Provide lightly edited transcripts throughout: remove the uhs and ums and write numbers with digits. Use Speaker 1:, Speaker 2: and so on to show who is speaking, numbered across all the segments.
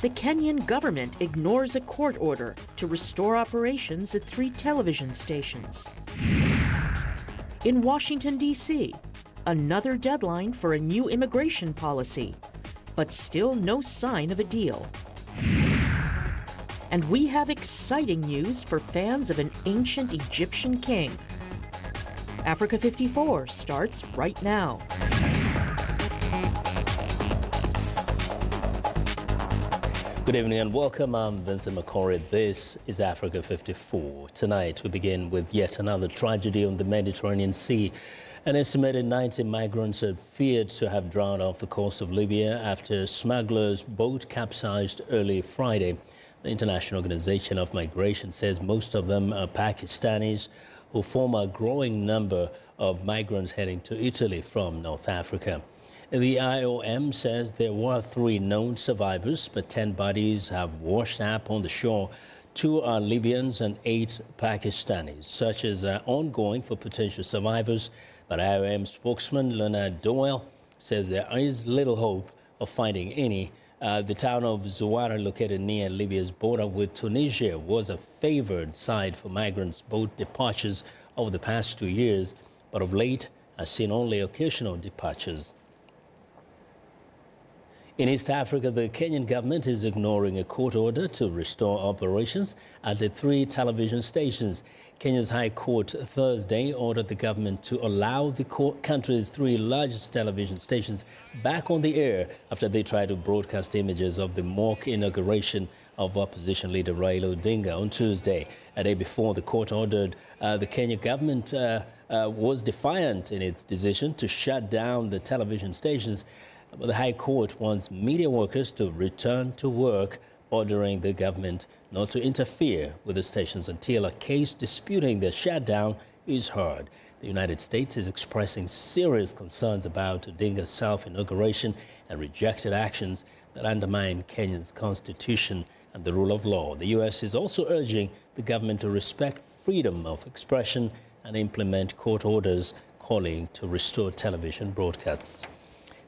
Speaker 1: The Kenyan government ignores a court order to restore operations at 3 television stations. In Washington, D.C., another deadline for a new immigration policy, but still no sign of a deal. And we have exciting news for fans of an ancient Egyptian king. Africa 54 starts right now.
Speaker 2: Good evening and welcome. I'm Vincent McCory. This is Africa 54. Tonight we begin with yet another tragedy on the Mediterranean Sea. An estimated 90 migrants are feared to have drowned off the coast of Libya after a smuggler's boat capsized early Friday. The International Organization of Migration says most of them are Pakistanis, who form a growing number of migrants heading to Italy from North Africa. The IOM says there were 3 known survivors, but 10 bodies have washed up on the shore. 2 are Libyans and 8 Pakistanis. Searches are ongoing for potential survivors, but IOM spokesman Leonard Doyle says there is little hope of finding any. The town of Zuwara, located near Libya's border with Tunisia, was a favored site for migrants' boat departures over the past 2 years, but of late has seen only occasional departures. In East Africa, the Kenyan government is ignoring a court order to restore operations at the 3 television stations. Kenya's High Court Thursday ordered the government to allow the country's 3 largest television stations back on the air after they tried to broadcast images of the mock inauguration of opposition leader Raila Odinga on Tuesday. A day before, the court ordered the Kenya government was defiant in its decision to shut down the television stations. But the High Court wants media workers to return to work, ordering the government not to interfere with the stations until a case disputing their shutdown is heard. The United States is expressing serious concerns about Odinga's self-inauguration and rejected actions that undermine Kenya's constitution and the rule of law. The U.S. is also urging the government to respect freedom of expression and implement court orders calling to restore television broadcasts.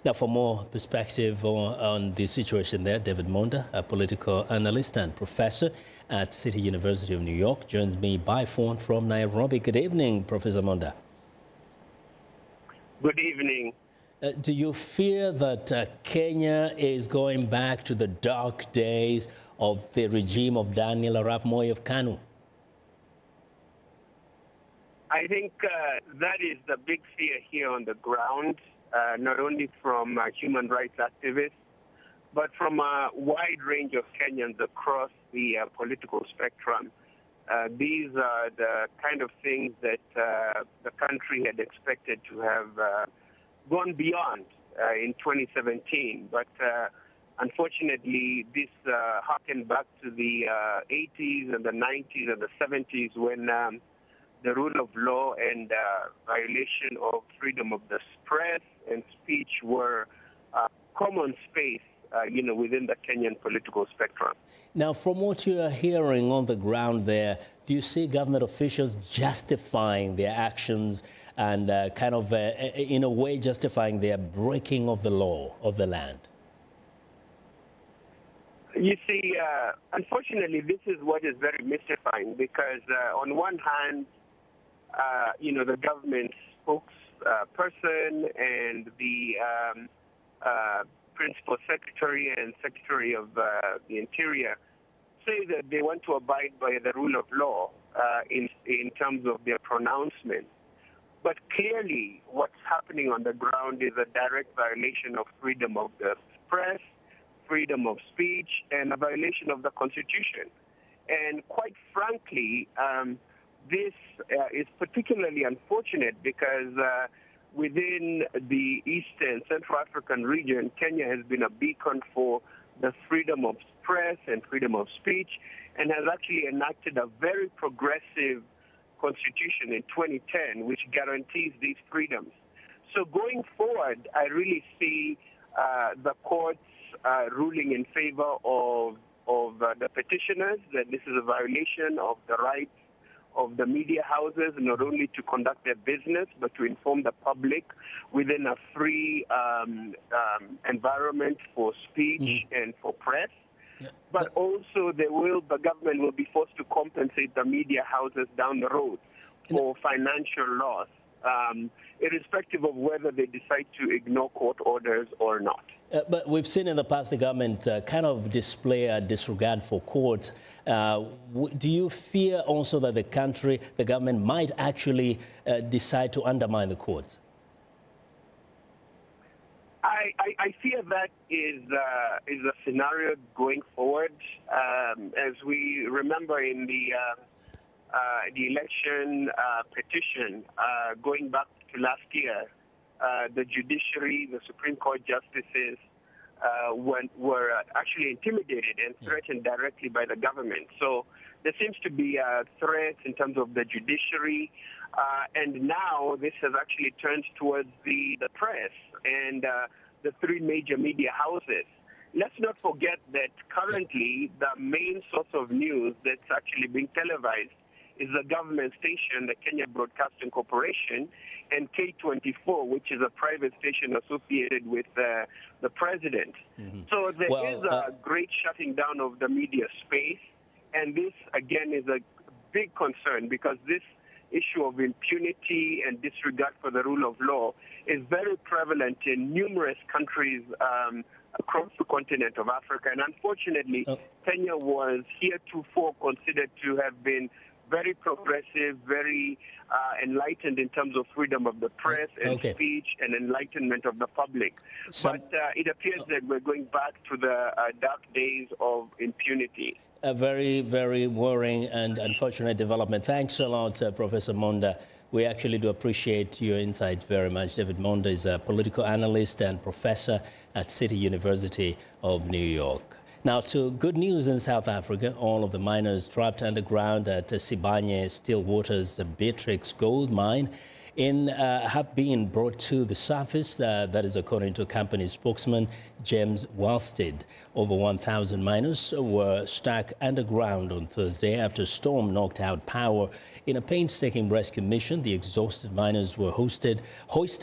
Speaker 2: Now, for more perspective on the situation there, David Monda, a political analyst and professor at City University of New York, joins me by phone from Nairobi. Good evening, Professor Monda.
Speaker 3: Good evening.
Speaker 2: Do you fear that Kenya is going back to the dark days of the regime of Daniel Arap Moi of KANU?
Speaker 3: I think that is the big fear here on the ground. Not only from human rights activists, but from a wide range of Kenyans across the political spectrum. These are the kind of things that the country had expected to have gone beyond in 2017. But unfortunately, this harkened back to the 80s and the 90s and the 70s when the rule of law and violation of freedom of the press and speech were common space, within the Kenyan political spectrum.
Speaker 2: Now, from what you are hearing on the ground there, do you see government officials justifying their actions and in a way, justifying their breaking of the law of the land?
Speaker 3: You see, unfortunately, this is what is very mystifying because on one hand, the government spokesperson and the principal secretary and secretary of the Interior say that they want to abide by the rule of law in terms of their pronouncements. But clearly, what's happening on the ground is a direct violation of freedom of the press, freedom of speech, and a violation of the Constitution. And quite frankly, this is particularly unfortunate because within the Eastern Central African region, Kenya has been a beacon for the freedom of press and freedom of speech and has actually enacted a very progressive constitution in 2010 which guarantees these freedoms. So going forward, I really see the courts ruling in favor of the petitioners that this is a violation of the rights of the media houses, not only to conduct their business, but to inform the public within a free environment for speech and for press. but also the government will be forced to compensate the media houses down the road for financial loss, irrespective of whether they decide to ignore court orders or not.
Speaker 2: But we've seen in the past the government kind of display a disregard for court. Do you fear also that the government might actually decide to undermine the courts?
Speaker 3: I fear that is a scenario going forward. As we remember in the election petition going back to last year, the judiciary, the Supreme Court justices were actually intimidated and threatened directly by the government. So there seems to be a threat in terms of the judiciary, and now this has actually turned towards the press and the three major media houses. Let's not forget that currently the main source of news that's actually being televised is the government station, the Kenya Broadcasting Corporation, and K24, which is a private station associated with the president. So there is a great shutting down of the media space, and this, again, is a big concern because this issue of impunity and disregard for the rule of law is very prevalent in numerous countries across the continent of Africa. And unfortunately, Kenya was heretofore considered to have been very progressive, very enlightened in terms of freedom of the press and speech and enlightenment of the public. But it appears that we're going back to the dark days of impunity.
Speaker 2: A very, very worrying and unfortunate development. Thanks a lot, Professor Monda. We actually do appreciate your insight very much. David Monda is a political analyst and professor at City University of New York. Now to good news in South Africa. All of the miners trapped underground at Sibanye Stillwater's Beatrix Gold Mine have been brought to the surface. That is according to company spokesman James Walstead. Over 1,000 miners were stuck underground on Thursday after a storm knocked out power. In a painstaking rescue mission, the exhausted miners were hoisted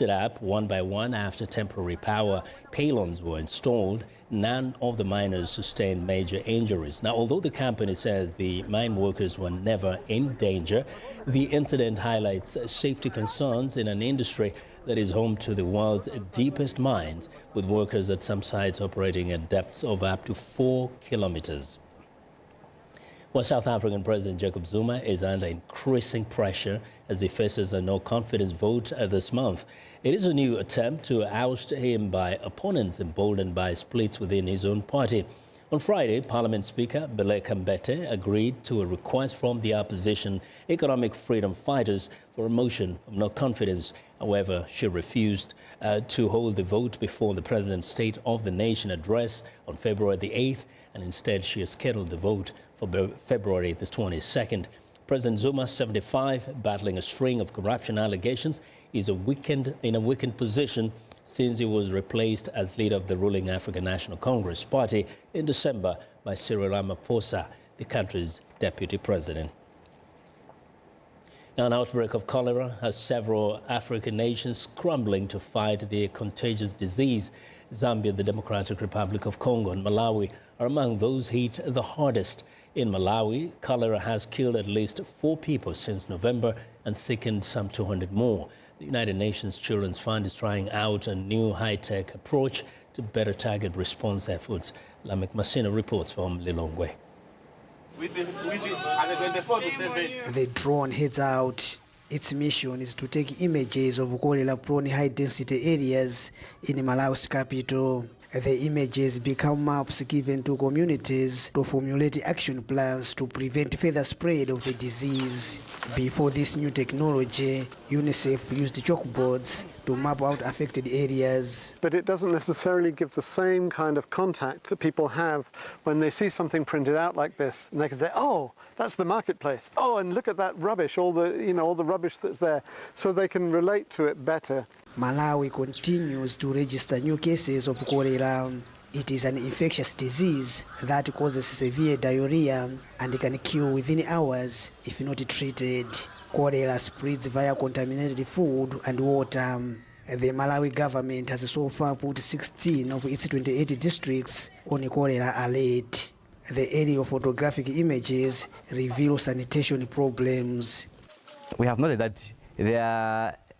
Speaker 2: up one by one after temporary power pylons were installed. None of the miners sustained major injuries. Now, although the company says the mine workers were never in danger, the incident highlights safety concerns in an industry that is home to the world's deepest mines, with workers at some sites operating at depths of up to 4 kilometers. Well, South African President Jacob Zuma is under increasing pressure as he faces a no-confidence vote this month. It is a new attempt to oust him by opponents emboldened by splits within his own party. On Friday, Parliament Speaker Baleka Mbete agreed to a request from the opposition economic freedom fighters for a motion of no confidence. However, she refused to hold the vote before the President's State of the Nation address on February the 8th, and instead she has scheduled the vote for February the 22nd. President Zuma, 75, battling a string of corruption allegations, is in a weakened position since he was replaced as leader of the ruling African National Congress Party in December by Cyril Ramaphosa, the country's deputy president. Now, an outbreak of cholera has several African nations scrambling to fight the contagious disease. Zambia, the Democratic Republic of Congo, and Malawi are among those hit the hardest. In Malawi, cholera has killed at least 4 people since November and sickened some 200 more. The United Nations Children's Fund is trying out a new high-tech approach to better target response efforts. Lamek Masina reports from Lilongwe.
Speaker 4: The drone heads out. Its mission is to take images of cholera-prone high-density areas in Malawi's capital. The images become maps given to communities to formulate action plans to prevent further spread of the disease. Before this new technology, UNICEF used chalkboards to map out affected areas.
Speaker 5: But it doesn't necessarily give the same kind of contact that people have when they see something printed out like this, and they can say, oh, that's the marketplace. Oh, and look at that rubbish, all the rubbish that's there, so they can relate to it better.
Speaker 4: Malawi continues to register new cases of cholera. It is an infectious disease that causes severe diarrhea and can kill within hours if not treated. Cholera spreads via contaminated food and water. The Malawi government has so far put 16 of its 28 districts on a cholera alert. The aerial photographic images reveal sanitation problems.
Speaker 6: We have noted that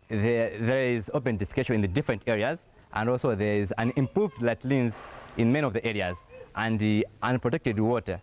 Speaker 6: there is open defecation in the different areas, and also there is an improved latrines in many of the areas, and the unprotected water.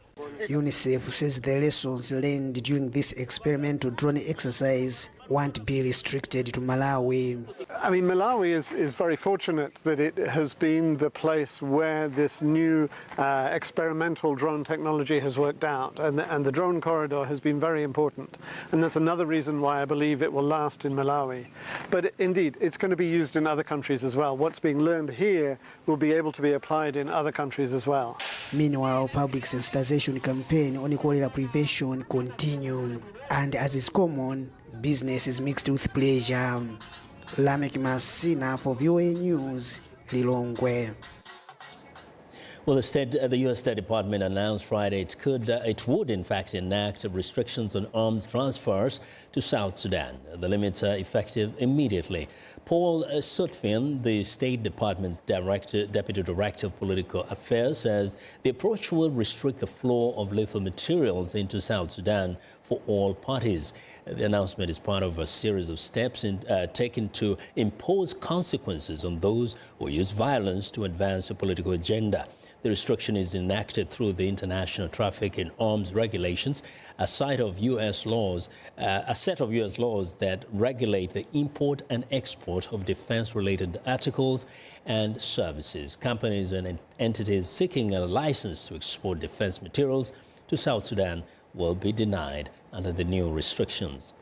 Speaker 4: UNICEF says the lessons learned during this experimental drone exercise won't be restricted to Malawi.
Speaker 5: I mean, Malawi is very fortunate that it has been the place where this new experimental drone technology has worked out, and the drone corridor has been very important. And that's another reason why I believe it will last in Malawi. But indeed, it's going to be used in other countries as well. What's being learned here will be able to be applied in other countries as well.
Speaker 4: Meanwhile, public sensitization campaign on cholera prevention continue, and as is common, business is mixed with pleasure. Lamek Masina for VOA News, Lilongwe.
Speaker 2: Well, the U.S. State Department announced Friday it would in fact enact restrictions on arms transfers to South Sudan. The limits are effective immediately. Paul Sutphin, the State Department's Deputy Director of Political Affairs, says the approach will restrict the flow of lethal materials into South Sudan for all parties. The announcement is part of a series of steps taken to impose consequences on those who use violence to advance a political agenda. The restriction is enacted through the International Traffic in Arms Regulations, a set of U.S. laws that regulate the import and export of defense-related articles and services. Companies and entities seeking a license to export defense materials to South Sudan will be denied under the new restrictions.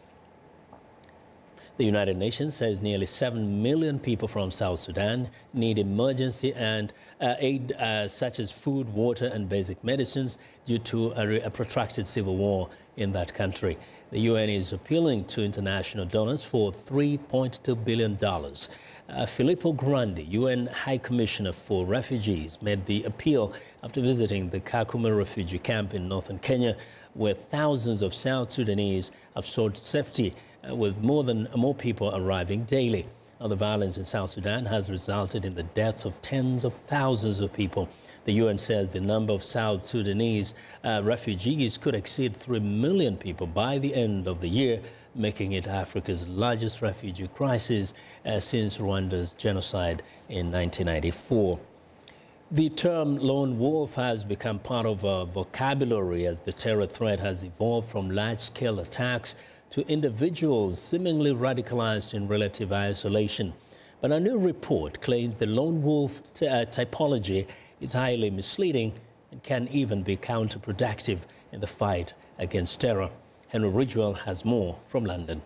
Speaker 2: The United Nations says nearly 7 million people from South Sudan need emergency and aid such as food, water and basic medicines due to a protracted civil war in that country. The UN is appealing to international donors for $3.2 billion. Filippo Grandi, UN High Commissioner for Refugees, made the appeal after visiting the Kakuma refugee camp in northern Kenya, where thousands of South Sudanese have sought safety, with more people arriving daily. Now, the violence in South Sudan has resulted in the deaths of tens of thousands of people. The UN says the number of South Sudanese refugees could exceed 3 million people by the end of the year, making it Africa's largest refugee crisis since Rwanda's genocide in 1994. The term lone wolf has become part of a vocabulary as the terror threat has evolved from large-scale attacks to individuals seemingly radicalized in relative isolation. But a new report claims the lone wolf typology is highly misleading and can even be counterproductive in the fight against terror. Henry Ridgwell has more from London.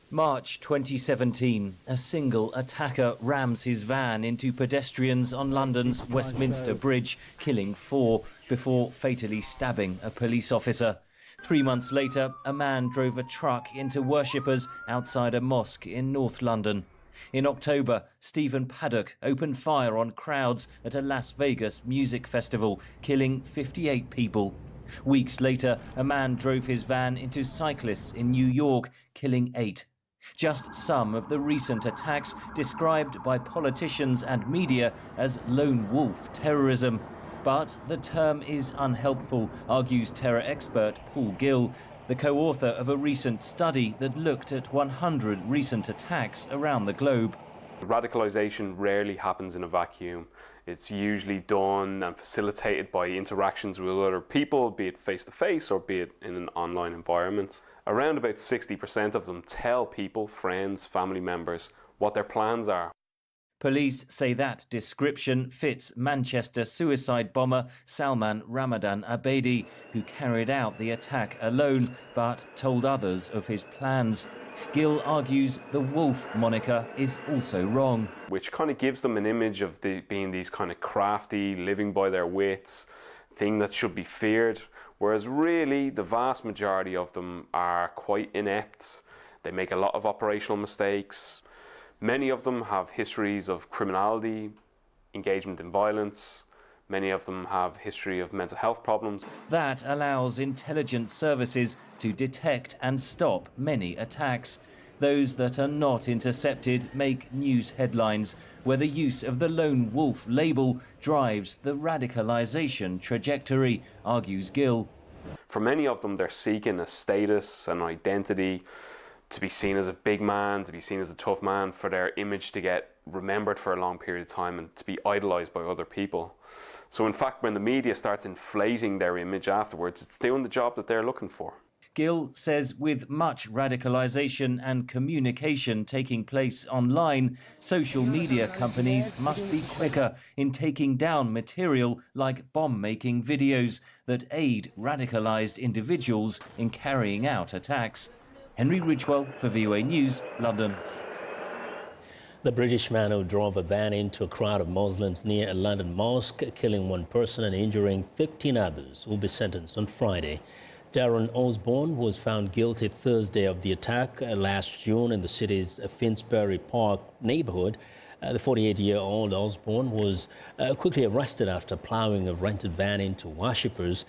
Speaker 7: March 2017, a single attacker rams his van into pedestrians on London's Westminster Bridge, killing 4 before fatally stabbing a police officer. 3 months later, a man drove a truck into worshippers outside a mosque in North London. In October, Stephen Paddock opened fire on crowds at a Las Vegas music festival, killing 58 people. Weeks later, a man drove his van into cyclists in New York, killing 8. Just some of the recent attacks described by politicians and media as lone wolf terrorism. But the term is unhelpful, argues terror expert Paul Gill, the co-author of a recent study that looked at 100 recent attacks around the globe.
Speaker 8: Radicalization rarely happens in a vacuum. It's usually done and facilitated by interactions with other people, be it face-to-face or be it in an online environment. Around about 60% of them tell people, friends, family members, what their plans are.
Speaker 7: Police say that description fits Manchester suicide bomber Salman Ramadan Abedi, who carried out the attack alone but told others of his plans. Gill argues the wolf moniker is also wrong.
Speaker 8: Which kind of gives them an image of being these kind of crafty, living by their wits, thing that should be feared, whereas really the vast majority of them are quite inept. They make a lot of operational mistakes. Many of them have histories of criminality, engagement in violence. Many of them have history of mental health problems.
Speaker 7: That allows intelligence services to detect and stop many attacks. Those that are not intercepted make news headlines, where the use of the lone wolf label drives the radicalisation trajectory, argues Gill.
Speaker 8: For many of them, they're seeking a status, an identity, to be seen as a big man, to be seen as a tough man, for their image to get remembered for a long period of time and to be idolised by other people. So in fact, when the media starts inflating their image afterwards, it's doing the job that they're looking for.
Speaker 7: Gill says with much radicalisation and communication taking place online, social media companies must be quicker in taking down material like bomb-making videos that aid radicalised individuals in carrying out attacks. Henry Ridgewell for VOA News, London.
Speaker 2: The British man who drove a van into a crowd of Muslims near a London mosque, killing one person and injuring 15 others, will be sentenced on Friday. Darren Osborne was found guilty Thursday of the attack last June in the city's Finsbury Park neighbourhood. The 48-year-old Osborne was quickly arrested after ploughing a rented van into worshippers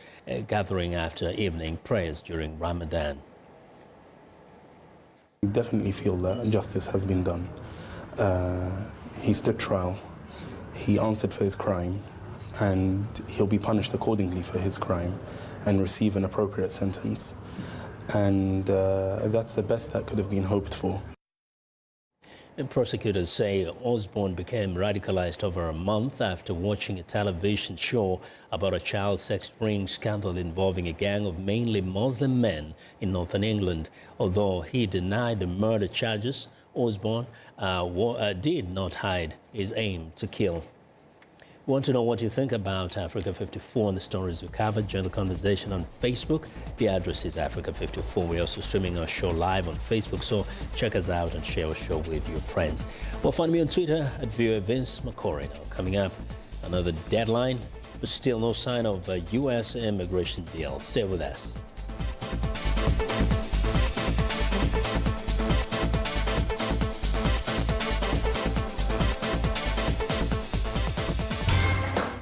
Speaker 2: gathering after evening prayers during Ramadan.
Speaker 9: We definitely feel that justice has been done. He stood trial, he answered for his crime, and he'll be punished accordingly for his crime and receive an appropriate sentence. And that's the best that could have been hoped for.
Speaker 2: And prosecutors say Osborne became radicalized over a month after watching a television show about a child sex ring scandal involving a gang of mainly Muslim men in northern England. Although he denied the murder charges, Osborne did not hide his aim to kill. We want to know what you think about Africa 54 and the stories we covered. Join the conversation on Facebook. The address is Africa 54. We're also streaming our show live on Facebook, so check us out and share our show with your friends. Well, find me on Twitter at VOA Vince McCory. Now, coming up, another deadline, but still no sign of a U.S. immigration deal. Stay with us.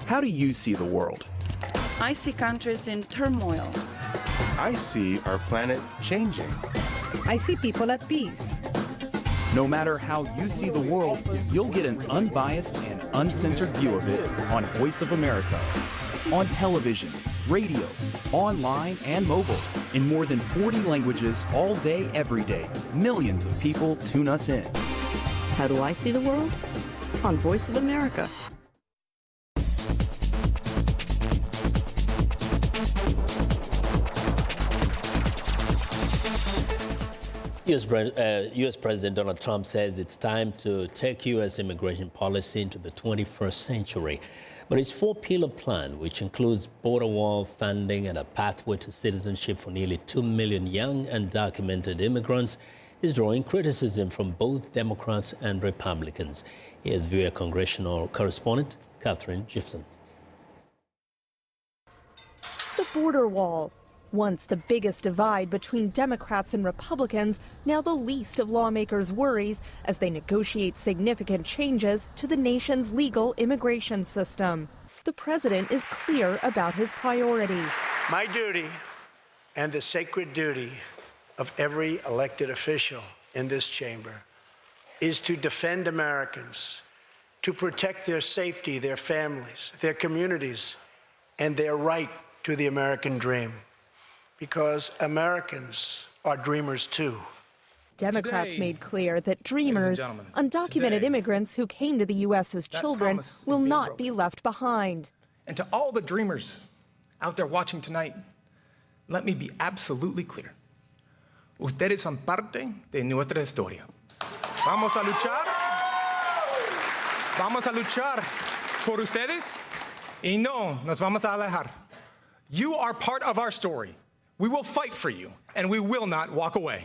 Speaker 10: How do you see the world?
Speaker 11: I see countries in turmoil.
Speaker 10: I see our planet changing.
Speaker 11: I see people at peace.
Speaker 10: No matter how you see the world, you'll get an unbiased and uncensored view of it on Voice of America. On television, radio, online, and mobile. In more than 40 languages all day, every day. Millions of people tune us in.
Speaker 11: How do I see the world? On Voice of America.
Speaker 2: U.S. President Donald Trump says it's time to take U.S. immigration policy into the 21st century. But his four-pillar plan, which includes border wall funding and a pathway to citizenship for nearly 2 million young undocumented immigrants, is drawing criticism from both Democrats and Republicans. Here's VOA congressional correspondent Catherine Gibson.
Speaker 12: The border wall. Once the biggest divide between Democrats and Republicans, now the least of lawmakers' worries as they negotiate significant changes to the nation's legal immigration system. The president is clear about his priority.
Speaker 13: My duty and the sacred duty of every elected official in this chamber is to defend Americans, to protect their safety, their families, their communities, and their right to the American dream. Because Americans are dreamers too.
Speaker 12: Democrats made clear that dreamers, undocumented immigrants who came to the U.S. as children, will not be left behind.
Speaker 14: And to all the dreamers out there watching tonight, let me be absolutely clear. Ustedes son parte de nuestra historia. Vamos a luchar por ustedes y no nos vamos a alejar. You are part of our story. We will fight for you, and we will not walk away.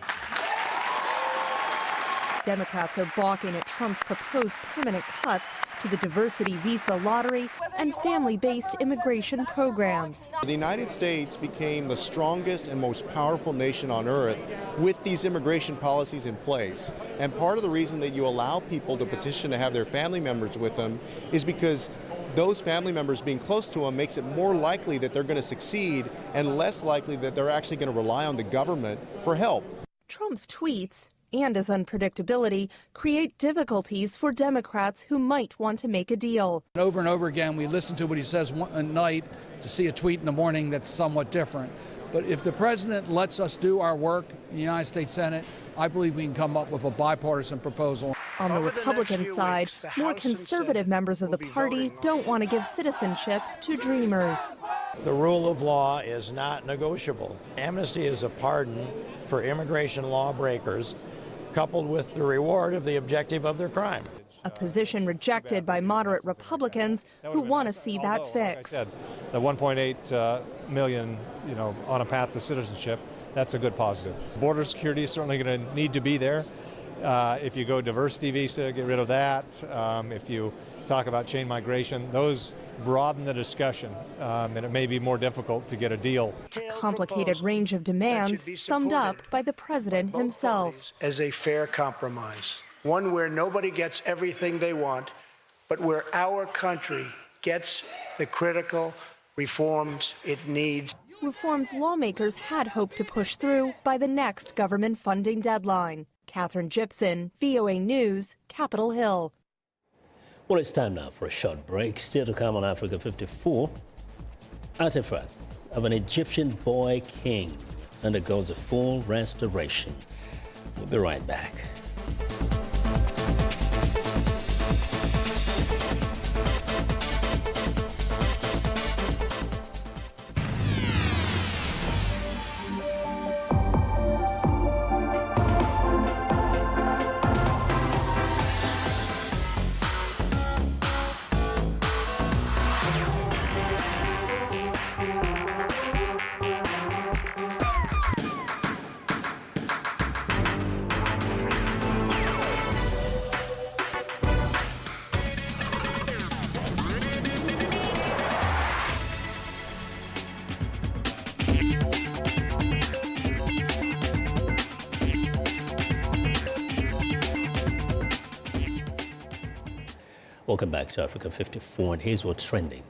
Speaker 12: Democrats are balking at Trump's proposed permanent cuts to the diversity visa lottery and family-based immigration programs.
Speaker 15: The United States became the strongest and most powerful nation on earth with these immigration policies in place. And part of the reason that you allow people to petition to have their family members with them is because those family members being close to them makes it more likely that they're going to succeed and less likely that they're actually going to rely on the government for help.
Speaker 12: Trump's tweets and his unpredictability create difficulties for Democrats who might want to make a deal.
Speaker 16: Over and over again, we listen to what he says at night to see a tweet in the morning that's somewhat different. But if the president lets us do our work in the United States Senate, I believe we can come up with a bipartisan proposal.
Speaker 12: On the Republican side, more conservative members of the party don't want to give citizenship to dreamers.
Speaker 17: The rule of law is not negotiable. Amnesty is a pardon for immigration lawbreakers, coupled with the reward of the objective of their crime.
Speaker 12: A position rejected by moderate Republicans who want to see that fixed.
Speaker 18: Like I said, the 1.8 million, on a path to citizenship, that's a good positive. Border security is certainly going to need to be there. If you go diversity visa, get rid of that. If you talk about chain migration, those broaden the discussion, and it may be more difficult to get a deal.
Speaker 12: A complicated range of demands summed up by the president himself.
Speaker 13: As a fair compromise, one where nobody gets everything they want, but where our country gets the critical reforms it needs.
Speaker 12: Reforms lawmakers had hoped to push through by the next government funding deadline. Catherine Gibson, VOA News, Capitol Hill.
Speaker 2: Well, it's time now for a short break. Still to come on Africa 54. Artifacts of an Egyptian boy king undergoes a full restoration. We'll be right back. Welcome back to Africa 54, and here's what's trending.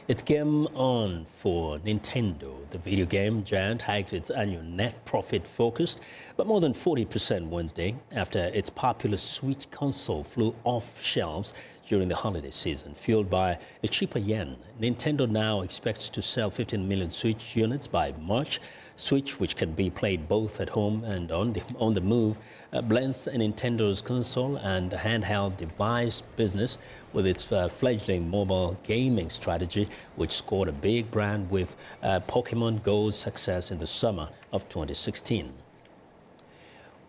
Speaker 2: It's game on for Nintendo. The video game giant hiked its annual net profit forecast by more than 40% Wednesday after its popular Switch console flew off shelves during the holiday season. Fueled by a cheaper yen, Nintendo now expects to sell 15 million Switch units by March. Switch, which can be played both at home and on the move, blends Nintendo's console and handheld device business with its fledgling mobile gaming strategy, which scored a big brand with Pokemon Go's success in the summer of 2016.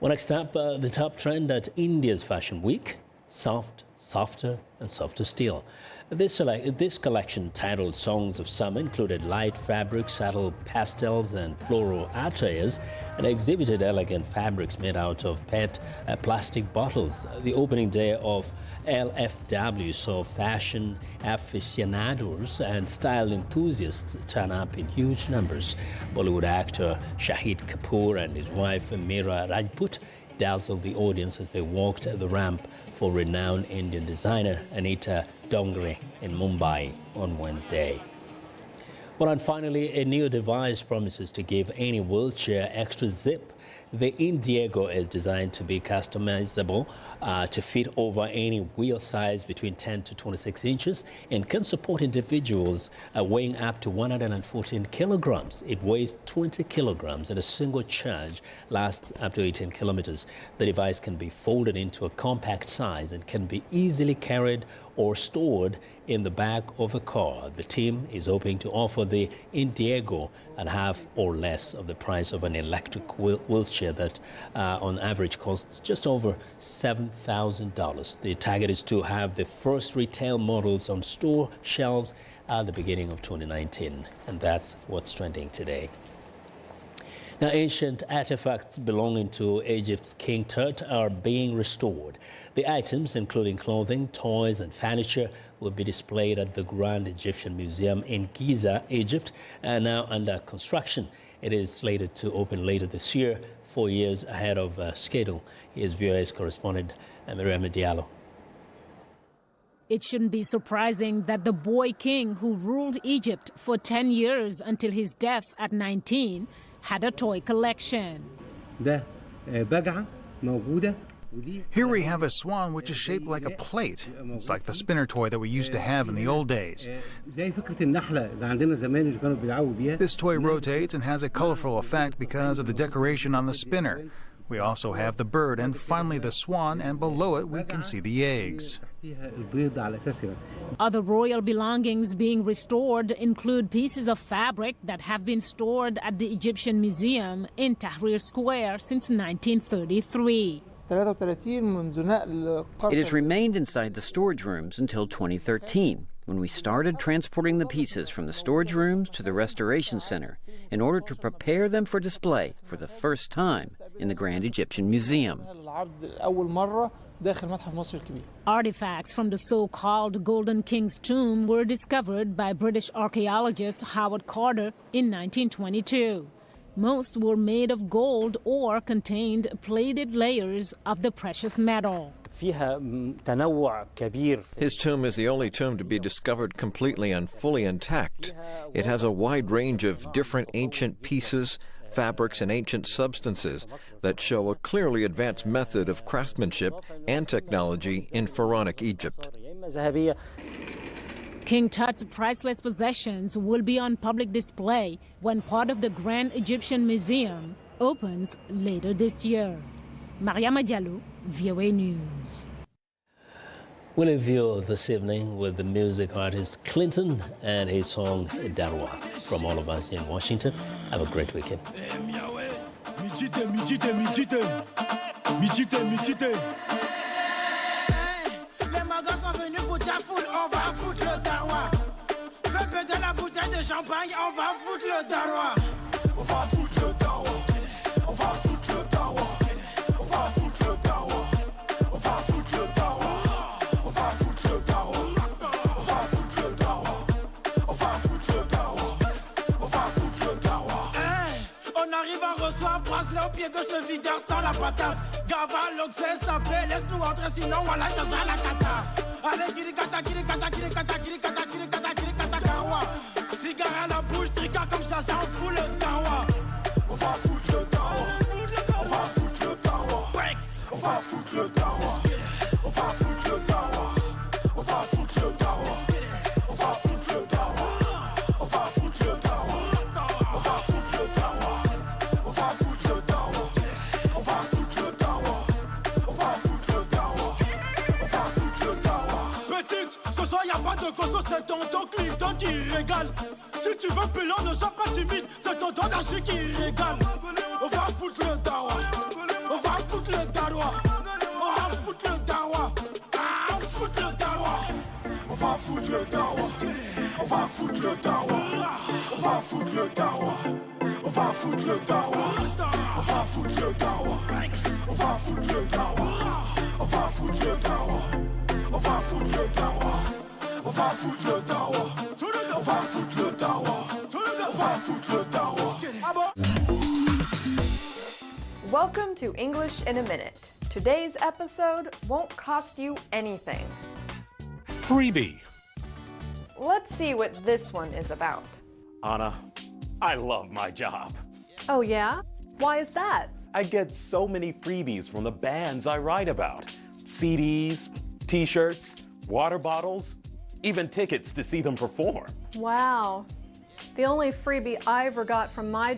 Speaker 2: Well, next up, the top trend at India's Fashion Week: soft, softer, and softer still. This collection, titled Songs of Summer, included light fabrics, subtle pastels, and floral attires, and exhibited elegant fabrics made out of PET plastic bottles. The opening day of LFW saw fashion aficionados and style enthusiasts turn up in huge numbers. Bollywood actor Shahid Kapoor and his wife Meera Rajput dazzled the audience as they walked the ramp for renowned Indian designer Anita Dongre in Mumbai on Wednesday. Well, and finally, a new device promises to give any wheelchair extra zip. The Indiego is designed to be customizable to fit over any wheel size between 10 to 26 inches and can support individuals weighing up to 114 kilograms. It weighs 20 kilograms and a single charge lasts up to 18 kilometers. The device can be folded into a compact size and can be easily carried or stored in the back of a car. The team is hoping to offer the Indiego at half or less of the price of an electric wheelchair that on average costs just over $7,000. The target is to have the first retail models on store shelves at the beginning of 2019. And that's what's trending today. Now, ancient artifacts belonging to Egypt's King Tut are being restored. The items, including clothing, toys, and furniture, will be displayed at the Grand Egyptian Museum in Giza, Egypt, and now under construction. It is slated to open later this year, 4 years ahead of schedule. Here's VOA's correspondent, Miriam Diallo.
Speaker 19: It shouldn't be surprising that the boy king who ruled Egypt for 10 years until his death at 19 had a toy collection.
Speaker 20: Here we have a swan which is shaped like a plate. It's like the spinner toy that we used to have in the old days. This toy rotates and has a colorful effect because of the decoration on the spinner. We also have the bird and finally the swan, and below it we can see the eggs.
Speaker 19: Other royal belongings being restored include pieces of fabric that have been stored at the Egyptian Museum in Tahrir Square since 1933.
Speaker 21: It has remained inside the storage rooms until 2013, when we started transporting the pieces from the storage rooms to the Restoration Center in order to prepare them for display for the first time in the Grand Egyptian Museum.
Speaker 19: Artifacts from the so-called Golden King's tomb were discovered by British archaeologist Howard Carter in 1922. Most were made of gold or contained plated layers of the precious metal.
Speaker 22: His tomb is the only tomb to be discovered completely and fully intact. It has a wide range of different ancient pieces, fabrics, and ancient substances that show a clearly advanced method of craftsmanship and technology in pharaonic Egypt.
Speaker 19: King Tut's priceless possessions will be on public display when part of the Grand Egyptian Museum opens later this year. Mariama Diallo, VOA News.
Speaker 2: We'll review this evening with the music artist Clinton and his song Darwa. From all of us in Washington, have a great weekend.
Speaker 23: On va foutre le dawa. Fais péter la bouteille de champagne, on va foutre le dawa. On va foutre le dawa. On va foutre le dawa. On va foutre le dawa. On va foutre le dawa. On va foutre le dawa. On va foutre le dawa. On va foutre le dawa. On va foutre le dawa. On arrive à recevoir, bracelet au pied gauche, le videur sans la patate. Gava, l'oxy, sapé, laisse-nous entrer, sinon on la chasse à la cata. Allez, kirikata, kirikata, kirikata, kirikata, kirikata, kirikata, kawa. Cigare à la bouche, tricard comme ça, j'en fous le dawa. On va foutre le dawa. On va foutre le dawa. On va foutre le dawa. On va foutre le dawa. On va foutre le dawa. On va foutre le dawa. On va foutre le dawa. On va foutre le dawa. On va foutre le dawa. On va foutre le dawa. On va foutre le dawa. On va foutre le dawa. Petite, ce soir y'a pas de cosso, c'est tonton Clinton qui régale. Si tu veux pilon, ne sois pas timide, c'est tonton Dachi qui régale. On va foutre le dawa. On va foutre le dawa. On va foutre le dawa. Ah, on fout le dawa. On va foutre le dawa. On va foutre le dawa. On va foutre le dawa. On va foutre le dawa. On va foutre le dawa. On va foutre le dawa. On va foutre le dawa. On va foutre le dawa. On va foutre le dawa. On va foutre le dawa. On va foutre le dawa.
Speaker 24: Welcome to English in a Minute. Today's episode won't cost you anything.
Speaker 25: Freebie.
Speaker 24: Let's see what this one is about.
Speaker 25: Anna, I love my job.
Speaker 24: Oh yeah? Why is that?
Speaker 25: I get so many freebies from the bands I write about. CDs, t-shirts, water bottles, even tickets to see them perform.
Speaker 24: Wow. The only freebie I ever got from my